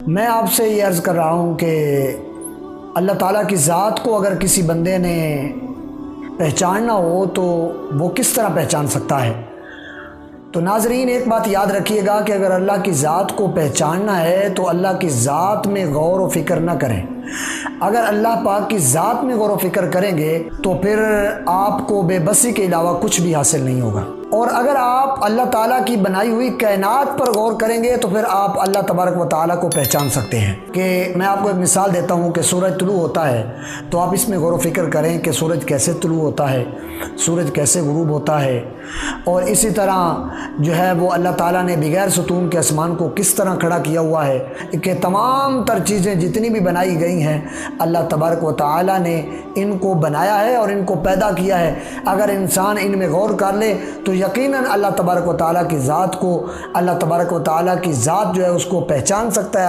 میں آپ سے یہ عرض کر رہا ہوں کہ اللہ تعالیٰ کی ذات کو اگر کسی بندے نے پہچاننا ہو تو وہ کس طرح پہچان سکتا ہے؟ تو ناظرین، ایک بات یاد رکھیے گا کہ اگر اللہ کی ذات کو پہچاننا ہے تو اللہ کی ذات میں غور و فکر نہ کریں۔ اگر اللہ پاک کی ذات میں غور و فکر کریں گے تو پھر آپ کو بے بسی کے علاوہ کچھ بھی حاصل نہیں ہوگا، اور اگر آپ اللہ تعالیٰ کی بنائی ہوئی کائنات پر غور کریں گے تو پھر آپ اللہ تبارک و تعالیٰ کو پہچان سکتے ہیں۔ کہ میں آپ کو ایک مثال دیتا ہوں کہ سورج طلوع ہوتا ہے تو آپ اس میں غور و فکر کریں کہ سورج کیسے طلوع ہوتا ہے، سورج کیسے غروب ہوتا ہے، اور اسی طرح جو ہے وہ اللہ تعالیٰ نے بغیر ستون کے آسمان کو کس طرح کھڑا کیا ہوا ہے کہ تمام تر چیزیں جتنی بھی بنائی گئی ہیں اللہ تبارک و تعالیٰ نے ان کو بنایا ہے اور ان کو پیدا کیا ہے۔ اگر انسان ان میں غور کر لے تو یقیناً اللہ تبارک و تعالیٰ کی ذات کو، اللہ تبارک و تعالیٰ کی ذات جو ہے اس کو پہچان سکتا ہے،